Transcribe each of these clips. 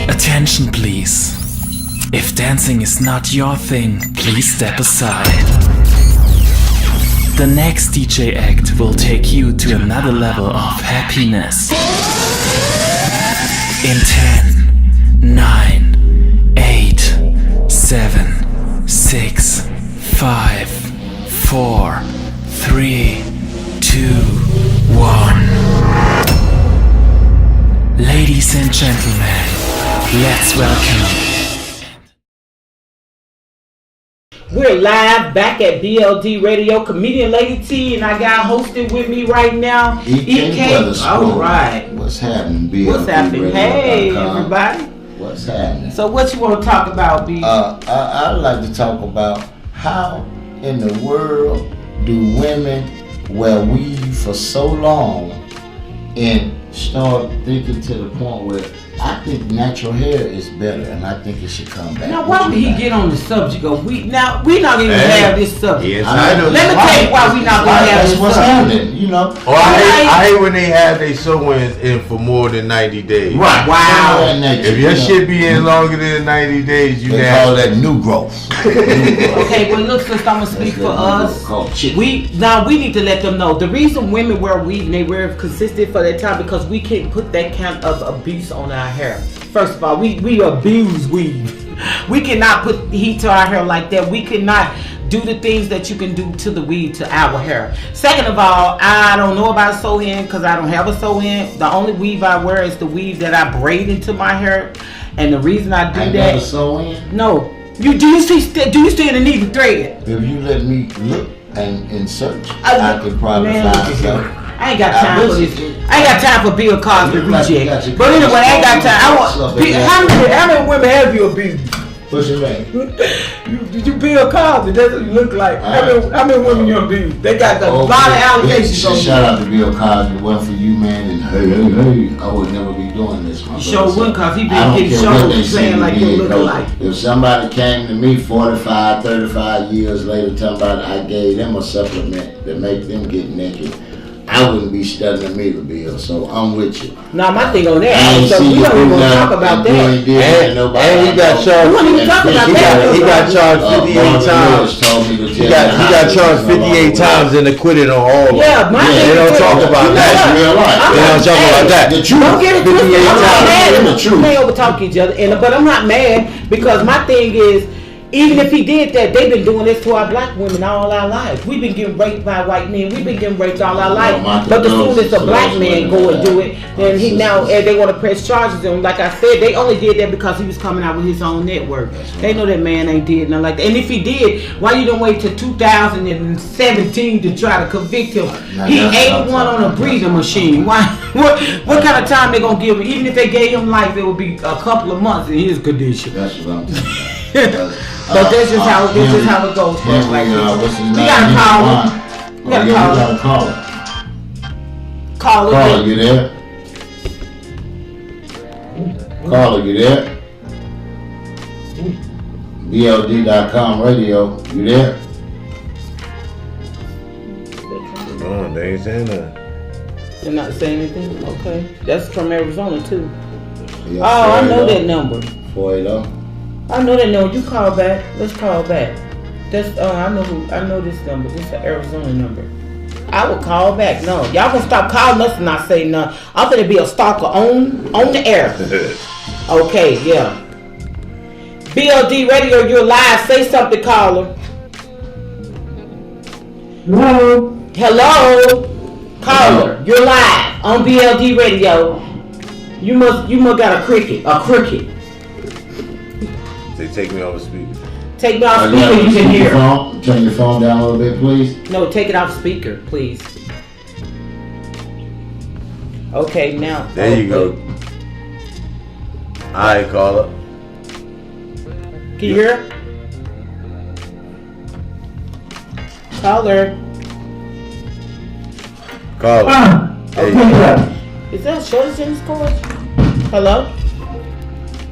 Attention please. If dancing is not your thing, please step aside. The next DJ act will take you to another level of happiness. In 10, 9, 8, 7, 6, 5, 4, 3, 2, 1. Ladies and gentlemen, let's welcome. We're live back at BLD Radio. Comedian Lady T and I got hosted with me right now. EK. All right. What's happening, BLD? What's happening? Hey, everybody. What's happening? So what you want to talk about, B? I'd like to talk about how in the world do women wear weave for so long and start thinking to the point where I think natural hair is better, and I think it should come back. Now, why would he get on the subject of we? Now, we not even have this subject. Yes, Let me tell you why we not going to have this what's subject. happening, you know. Oh, I hate when they have their sew-ins in for more than 90 days. Right. Wow. Nature, If your shit be in longer than 90 days, you they call that new growth. Okay, but look, sister, I'm gonna speak for us. We need to let them know the reason women wear weave and they wear it consistent for that time because we can't put that kind of abuse on our hair. First of all, we abuse weave. We cannot put heat to our hair like that. We cannot do the things that you can do to the weave to our hair. Second of all, I don't know about sew-in because I don't have a sew-in. The only weave I wear is the weave that I braid into my hair, and the reason I do that. Never sew-in? No. Do you still in the need to thread? If you let me look and search, I could probably find something. I ain't got time for this. I ain't got time for Bill Cosby reject. But anyway, I ain't got time. How many women have you abused? What's your name? You Bill Cosby. That's what you look like. How many women you abused? They got a lot of allegations on you. Shout out to Bill Cosby. Well, for you, man. And hey, I would never be doing this. You sure wouldn't, cause he been getting shows playing like you look alike. If somebody came to me 45, 35 years later, talking about I gave them a supplement that make them get naked, I wouldn't be studying the meter bill, so I'm with you. Now my thing on that, so we don't even talk about that. And he got charged. We don't even talk about that. He got charged 58 times. He got charged 58 times and acquitted on all of them. Yeah, my thing. They don't talk about that. They don't talk about that. The truth. Don't get it twisted. 58 I'm not times. mad. The truth. They overtalk each other, but I'm not mad because my thing is, even if he did that, they've been doing this to our black women all our lives. We've been getting raped by white men. We've been getting raped all our life. But as soon as a black man go and do it, then they want to press charges on him. Like I said, they only did that because he was coming out with his own network. They know that man ain't did nothing like that. And if he did, why you don't wait till 2017 to try to convict him? He 81 on a breathing machine. Why? What kind of time they gonna give him? Even if they gave him life, it would be a couple of months in his condition. That's what I'm saying. But this is how it goes. We gotta call him. We gotta call him. Call Caller, you there? Caller, you there? BLD.com radio, you there? No, they ain't saying that. They're not saying anything? Okay. That's from Arizona too. Yeah, Oh, I know that number. 480. I know that number. You call back. Let's call back. That's I know this number. This is an Arizona number. I will call back. No, y'all gonna stop calling us and not say nothing. I'm gonna be a stalker on the air. Okay, yeah. BLD Radio, you're live. Say something, caller. Hello, caller. You're live on BLD Radio. You must got a cricket. They take me off the speaker. Take me off speaker, you can hear. Turn your phone down a little bit, please. No, take it off speaker, please. Okay, now. There you go. Alright, caller. Can you hear? Caller. There you go. Is that shortage in this cord? Hello?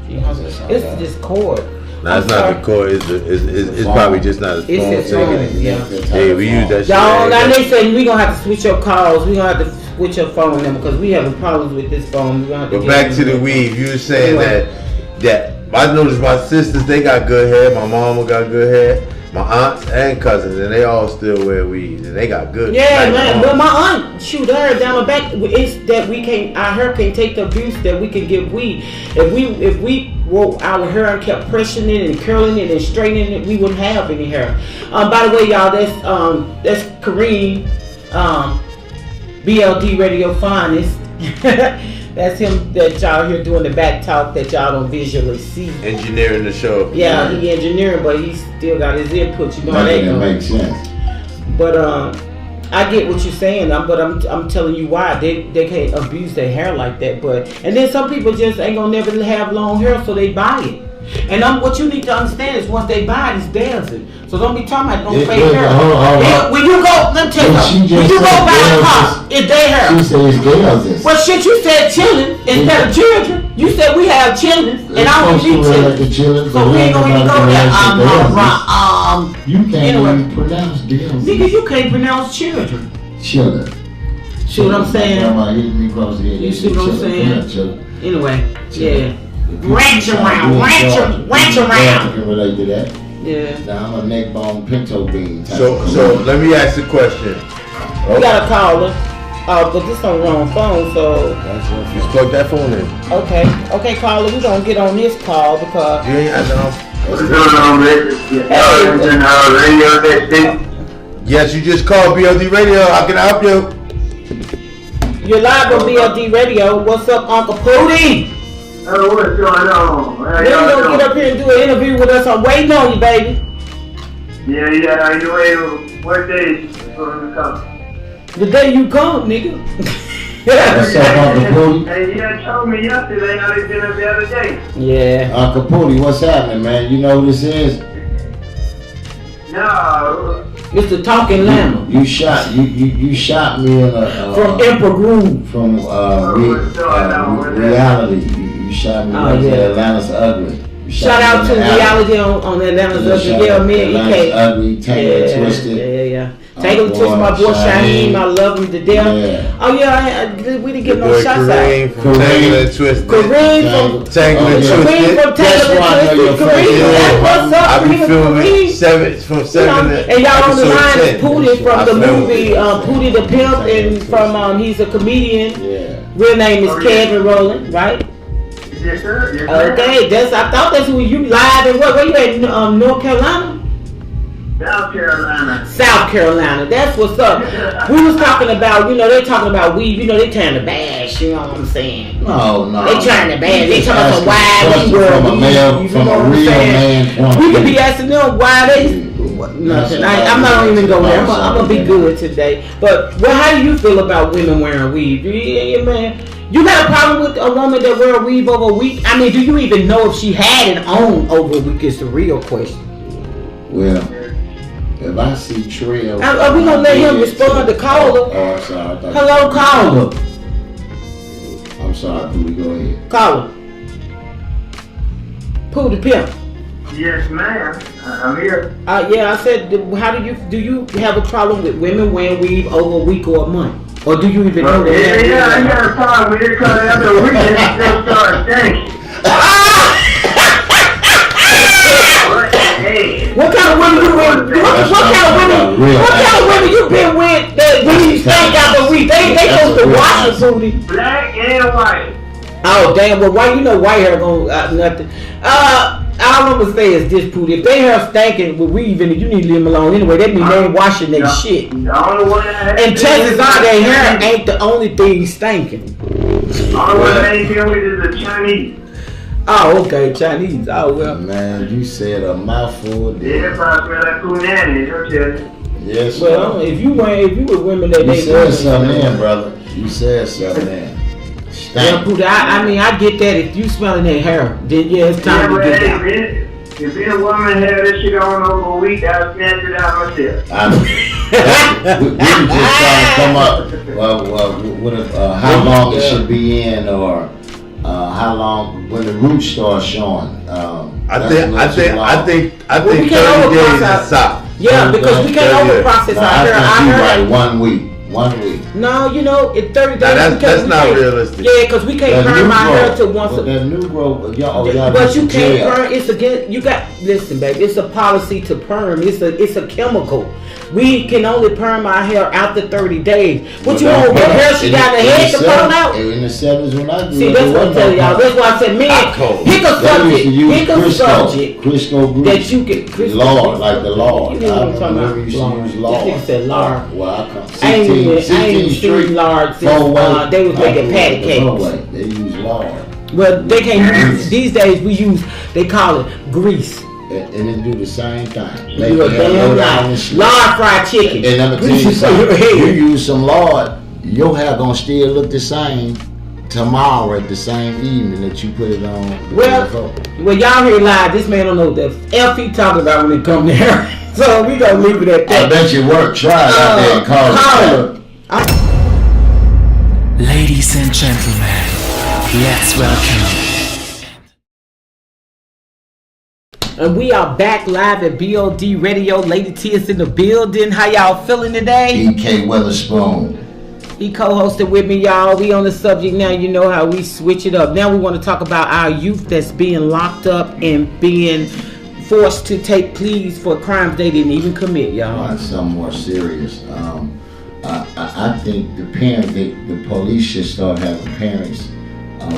It's this cord. No, it's not the cord. It's probably just not his phone taking it. Yeah. Hey, we use that shit. Y'all, now they say we gonna have to switch your calls. We gonna have to switch your phone number because we having problems with this phone. But back to the weave. You were saying that that I noticed my sisters, they got good hair. My mama got good hair. My aunts and cousins, and they all still wear weaves, and they got good. Yeah, man. But my aunt, shoot, her hair down her back. It's that we can't. Our hair can't take the abuse that we can give weave. If we wore our hair and kept pressing it and curling it and straightening it, we wouldn't have any hair. By the way, y'all, that's Kareem, BLD Radio Finest. That's him that y'all here doing the back talk that y'all don't visually see. Engineering the show. Yeah, he engineering, but he still got his input. You know how That that makes sense. But I get what you're saying. But I'm telling you why they can't abuse their hair like that. And then some people just ain't gonna never have long hair, so they buy it. And what you need to understand is once they buy it, it's theirs. So don't be talking about no fake hair. When you go, let me tell you, when you go buy a car, it's their hair. She said it's theirs. Well, shit, you said children instead of children. You said we have children, and I don't need children. So we ain't gonna even go there. You can't even pronounce them. Nigga, you can't pronounce children. Children. See what I'm saying? You see what I'm saying? Anyway, yeah. Ranch around. Can relate to that. Yeah. Now I'm a neck bone pinto bean. So let me ask a question. We got a caller, but this on the wrong phone, so just plug that phone in. Okay, caller, we gonna get on this call because you ain't at the What's going on, man? Radio station. Yes, you just called BLD Radio. How can I help you? You're live on BLD Radio. What's up, Uncle Pootie? Oh, what's going on? When you gonna get up here and do an interview with us? I'm waiting on you, baby. Yeah. You wait. What day is it going to come? The day you come, nigga. What's up, Uncle Pootie? Hey, you told me yesterday how they been up the other day. Yeah. Uncle Pootie, what's happening, man? You know who this is? No. It's the talking llama. You shot me in a from Emperor Groove. From reality. You shot me in Atlanta's Ugly. Shout out to reality on Atlanta's Ugly. Yeah, me and EK. Ugly, Tangled Twisted. Yeah. Tangled Twisted, my boy Shaheem. I love him to death. Yeah. Oh yeah, we didn't get no shots out. Kareem from Tangled Twisted. Kareem from Tangled Twisted. Kareem, what's up? I be filming 7 from 7 and y'all on the line is Pootie from the movie Pootie the Pimp, and from he's a comedian. Yeah. Real name is Kevin Rowland, right? Yes, sir. Yes, okay, I thought that's who you live and where you at? North Carolina? South Carolina. That's what's up. We was talking about, they're talking about weed. They trying to bash. You know what I'm saying? No. They trying to bash. They talking about why we were from a real man. We could be asking them why they. Nothing. I'm not even going there. I'm gonna be good today. But how do you feel about women wearing weave? Yeah, man. You got a problem with a woman that wear a weave over a week? I mean, do you even know if she had it on over a week? Is the real question. Well, if I see Trail, are we gonna let him respond to caller? Oh, I'm sorry. Hello, caller. I'm sorry. Pootie, go ahead. Caller. Pootie Pimp. Yes, ma'am. I'm here. Yeah, I said, how do you have a problem with women wearing weave over a week or a month? Or do you even know that? Yeah, I got a problem with it because after a weekend, it still starts stinking. What kind of women you with? What kind of women you been with that when you stink out the week? They supposed to wash it, Pootie. Black and white. Oh damn! Well, white hair gonna nothing. All I'm gonna say is this, Pootie. If they hair stinking with weave in it, you need to leave them alone anyway. That mean they ain't washing their shit. The only one that and chances are their hair ain't the only thing stinking. The only one that ain't dealing with is the Chinese. Oh, okay, Chinese. Oh well. Man, you said a mouthful. Yeah, probably smell like punani, don't you? Yes. Well, if you with women that you said something in, brother. You said something in. Yeah, Pootie, I mean, I get that. If you smelling their hair, then yeah, it's time to get out. If a woman had this shit on over a week, I'll snatch it out myself. We were just trying to come up with how long it should be in, or how long when the roots start showing. I think 30 days is stop. Yeah, because we can't over process our hair. Like 1 week. 1 1 week. No, you know, in 30 days. That's not realistic. Yeah, because we can't perm my hair till once a that new growth, y'all but you can't perm. It's again. You got listen, baby. It's a policy to perm. It's a chemical. We can only perm our hair after 30 days. What you want? What hair she got in the head to perm out? In the 70s when I grew See, that's what I'm telling y'all. That's why I said, man, pick a subject. Pick a subject Crisco that you can. Lard, like the lard. You know what I'm talking about? You used to use lard. This nigga said lard. Well, I come. I ain't seen lard since they was making patty cakes. They use lard. Well, they can't use these days. We use. They call it grease. And it do the same thing. You a damn lard fried chicken. And I'm gonna tell you something. You use some lard, your hair gonna still look the same tomorrow at the same evening that you put it on. Well, y'all hear live. This man don't know what the F he talking about when it come to hair. So we gonna leave it at that. I bet you work. Try it out there and call it. Ladies and gentlemen, let's welcome. And we are back live at BLD Radio. Lady T is in the building. How y'all feeling today? E.K. Weatherspoon. He co-hosted with me, y'all. We on the subject now. You know how we switch it up. Now we want to talk about our youth that's being locked up and being forced to take pleas for crimes they didn't even commit, y'all. That's something more serious. I think the police should start having parents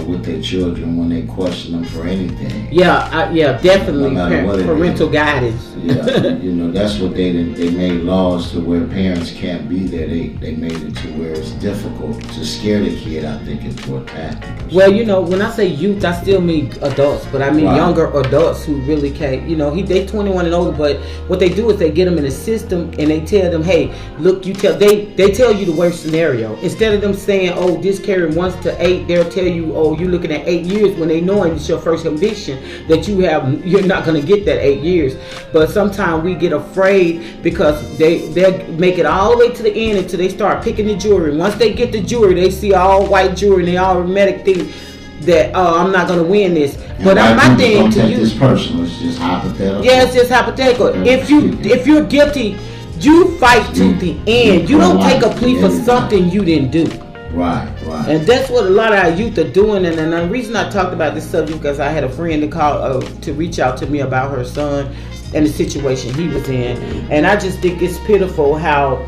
with their children when they question them for anything. Yeah, definitely. No parental guidance. Yeah, you know, that's what they made laws to where parents can't be there. They made it to where it's difficult to scare the kid, I think, into a tactic. Well, you know, when I say youth, I still mean adults, but I mean younger adults who really can't, you know, they 21 and older, but what they do is they get them in a system and they tell them, hey, look, they tell you the worst scenario. Instead of them saying, oh, this carrying 1 to 8, they'll tell you, oh, you're looking at 8 years, when they knowing it's your first conviction that you're not going to get that 8 years. But sometimes we get afraid because they'll make it all the way to the end until they start picking the jury. Once they get the jury, they see all white jury and they automatic think that, oh, I'm not going to win this. But my thing to you, this personal, it's just hypothetical. Yeah, it's just hypothetical. If you're guilty, you fight to the end. You don't take a plea for something you didn't do. Right. And that's what a lot of our youth are doing. And the reason I talked about this subject because I had a friend to call to reach out to me about her son and the situation he was in. And I just think it's pitiful how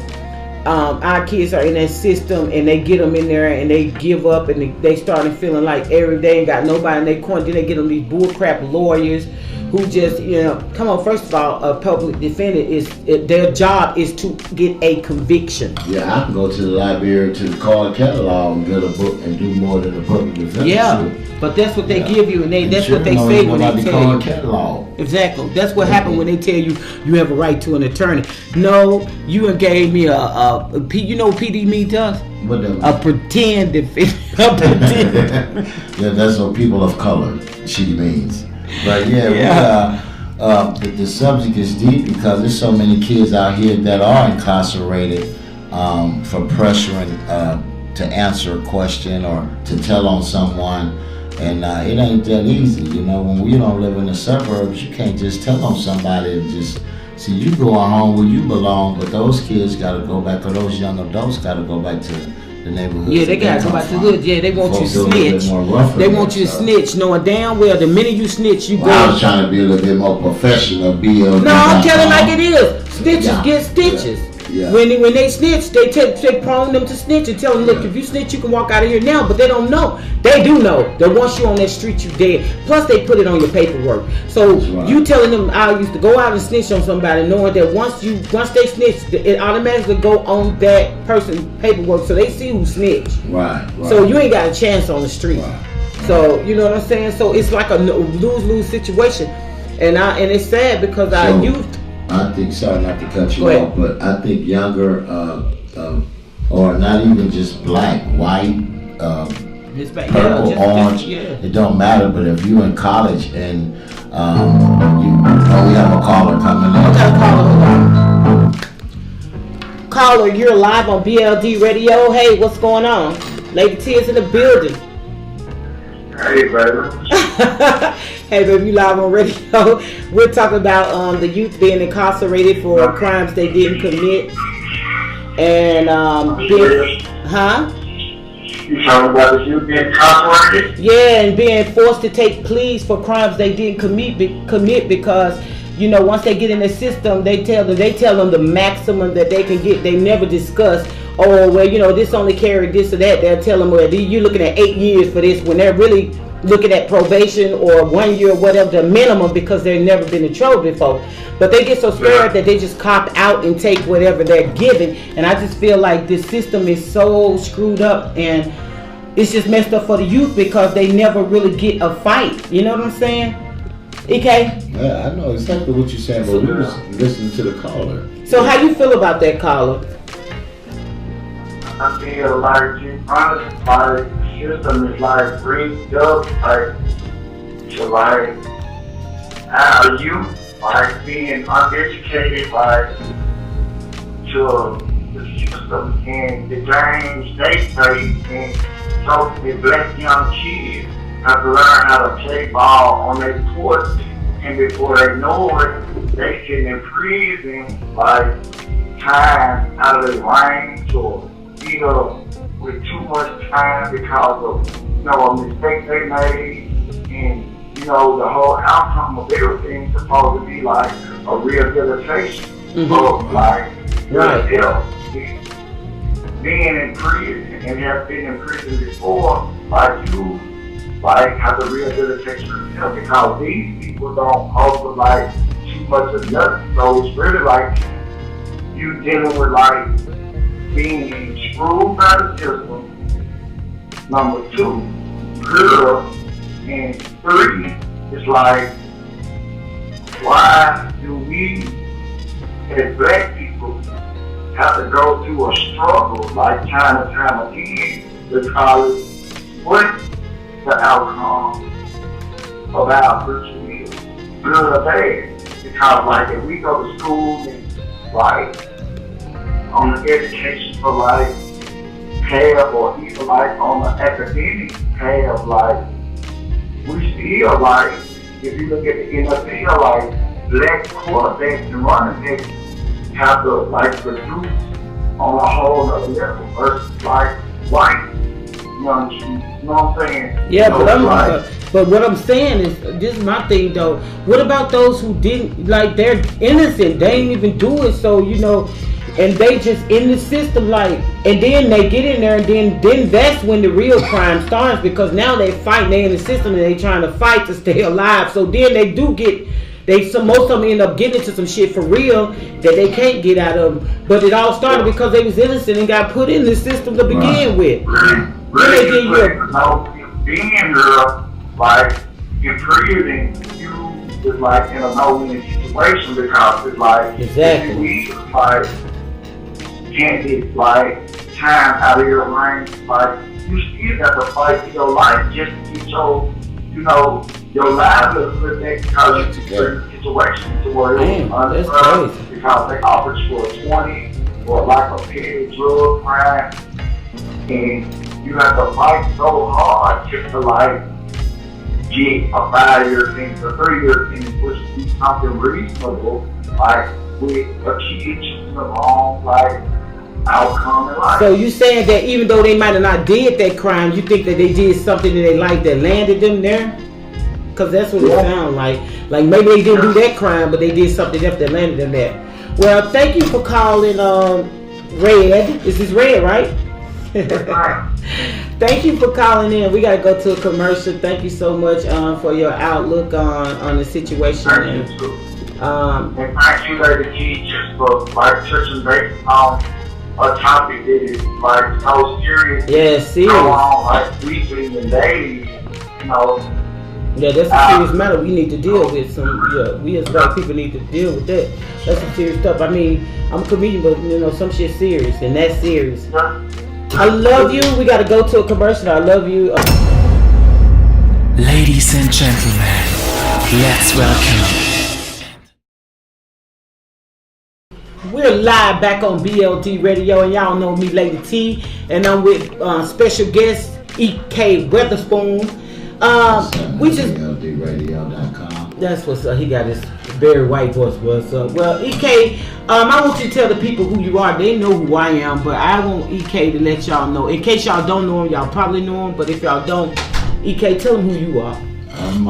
our kids are in that system and they get them in there and they give up and they start feeling like they ain't got nobody in their corner. Then they get them these bullcrap lawyers who just, you know, come on, first of all, a public defender their job is to get a conviction. Yeah, I can go to the library to the card catalog and get a book and do more than a public defender. Yeah, but that's what they give you, and that's what they say when they tell you. Catalog. Exactly. That's what happened when they tell you you have a right to an attorney. No, you gave me you know what PD means to us? What that mean? A pretend defender. A pretend. Yeah, that's what people of color she means. But yeah. The subject is deep because there's so many kids out here that are incarcerated for pressuring to answer a question or to tell on someone, and it ain't that easy. You know, when we don't live in the suburbs, you can't just tell on somebody and just see you going home where you belong. But those kids got to go back, or those young adults got to go back to the neighborhood. Yeah, they gotta go back to the hood. Yeah, they want you to snitch. They want you to snitch, knowing damn well the minute you snitch, you go. I was trying to be a little bit more professional. BLD. No, I'm telling like it is. Snitches get stitches. Yeah. When they snitch, they prone them to snitch and tell them, look, if you snitch, you can walk out of here now. But they don't know. They do know that once you're on that street, you dead. Plus, they put it on your paperwork. So you telling them, I used to go out and snitch on somebody, knowing that once they snitch, it automatically go on that person's paperwork, so they see who snitched. Right. So you ain't got a chance on the street. Right. So you know what I'm saying. So it's like a lose-lose situation, and it's sad because our youth. I think, sorry not to cut you off, but I think younger, or not even just black, white, purple, orange, it don't matter. But if you in college and we have a caller coming in. Okay, caller, you're live on BLD Radio. Hey, what's going on? Lady T is in the building. Hey, brother. Hey, baby, you live on radio. We're talking about the youth being incarcerated for crimes they didn't commit. and being, huh? You talking about the youth being incarcerated? Yeah, and being forced to take pleas for crimes they didn't commit because, you know, once they get in the system, they tell them the maximum that they can get. They never discuss, oh, well, you know, this only carried this or that. They'll tell them, well, you're looking at 8 years for this, when they're really looking at probation or 1 year or whatever the minimum, because they've never been in trouble before. But they get so scared that they just cop out and take whatever they're given. And I just feel like this system is so screwed up, and it's just messed up for the youth because they never really get a fight. You know what I'm saying? EK? Yeah, I know exactly what you're saying, but we was listening to the caller. So how you feel about that, caller? I feel like, honestly, like, system is like rigged up, like, to like, our youth, like, being uneducated, like, to the system and the games they play, and so the black young kids have to learn how to play ball on their court, and before they know it, they sitting in prison, like, time out of their range, or either with too much time because of, you know, a mistake they made, and, you know, the whole outcome of everything is supposed to be like a rehabilitation of, like, yourself. Being in prison and have been in prison before, like, you, like, have to rehabilitate yourself because these people don't offer, like, too much of nothing. So it's really like you dealing with, like, being screwed by the system, number 2, girl, and 3, it's like, why do we, as black people, have to go through a struggle, like, time and time again, because what the outcome of our virtue is, good or bad? Because, like, if we go to school and, like, on the education for, like, path, or even, like, on the academic path, like, we still, like, if you look at the NFL, like, black quarterbacks and running backs have to, like, produce on a whole other level versus, like, white young kids. You know what I'm saying? Yeah, but what I'm saying is, this is my thing though. What about those who didn't, like, they're innocent, they ain't even do it, so, you know, and they just in the system, like, and then they get in there, and then that's when the real crime starts, because now they fight, they in the system, and they trying to fight to stay alive. So then they do get, most of them end up getting into some shit for real that they can't get out of them. But it all started because they was innocent and got put in the system to begin with. Being girl, like, in prison, you is like in a no-win situation because it's like, exactly. We like can't get, like, time out of your range. Like, you still got to fight for your life just to get your, you know, your livelihood because you're in a situation to where it's unfair because they offered you a 20 or like a petty drug crime, and you have to fight so hard just to, like, get a 5-year sentence, a 3-year sentence, which would be something reasonable, like, with a kid choosing the wrong, like, outcome in life. So you saying that even though they might have not did that crime, you think that they did something that they liked that landed them there? Because that's what it sounds like. Like, maybe they didn't do that crime, but they did something else that landed them there. Well, thank you for calling, Red. This is Red, right? Thank you for calling in. We got to go to a commercial. Thank you so much for your outlook on the situation. And thank you, Lady T, just for, like, touching base on a topic that is, like, so serious. Yeah, serious. So on, like, weekly and daily, you know. Yeah, that's a serious matter we need to deal with. We as black people need to deal with that. That's some serious stuff. I mean, I'm a comedian, but, you know, some shit serious, and that's serious. Yeah. I love you. We got to go to a commercial. I love you. Ladies and gentlemen, let's welcome. We're live back on BLD Radio, and y'all know me, Lady T, and I'm with special guest EK Weatherspoon. We just BLDradio.com. That's what's he got his Barry White voice. What's up? Well, EK, I want you to tell the people who you are. They know who I am, but I want EK to let y'all know. In case y'all don't know him, y'all probably know him, but if y'all don't, EK, tell them who you are. I'm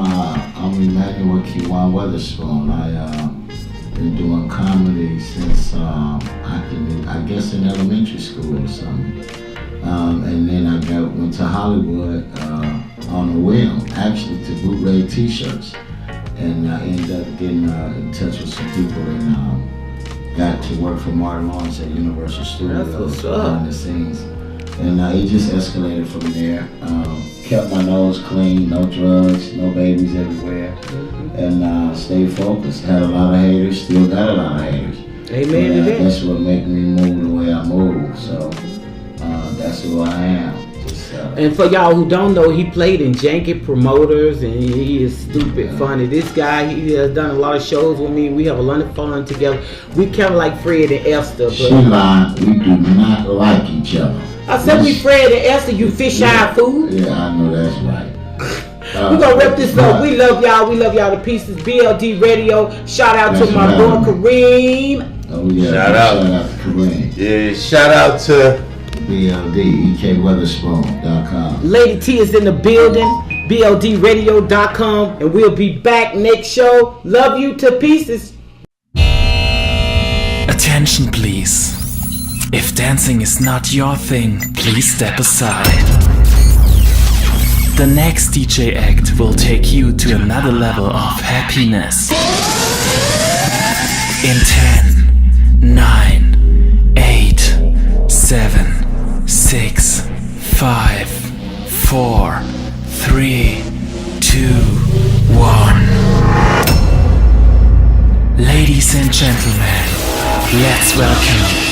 Emmanuel Kiwan Weatherspoon. I've been doing comedy since I guess in elementary school or something. And then I went to Hollywood on a whim, actually, to bootleg T-shirts. And I ended up getting in touch with some people and got to work for Martin Lawrence at Universal Studios behind the scenes. And it just escalated from there. Kept my nose clean, no drugs, no babies everywhere, and stayed focused. Had a lot of haters, still got a lot of haters. Amen to that. That's what made me move the way I move. So that's who I am. And for y'all who don't know, he played in Janky Promoters, and he is stupid funny. This guy, he has done a lot of shows with me. We have a lot of fun together. We kind of like Fred and Esther. But she lied. We do not like each other. I said we Fred and Esther, you fish-eyed fool. Yeah, I know that's right. We're going to wrap this up. We love y'all. We love y'all to pieces. BLD Radio. Shout out to my boy Kareem. Oh, yeah. Shout out to Kareem. Yeah, shout out to BLD, EKWeatherspoon.com. Lady T is in the building. BLDradio.com. And we'll be back next show. Love you to pieces. Attention, please. If dancing is not your thing, please step aside. The next DJ act will take you to another level of happiness. In 10, 9, 8, 7, 6, 5, 4, 3, 2, 1. Ladies and gentlemen, let's welcome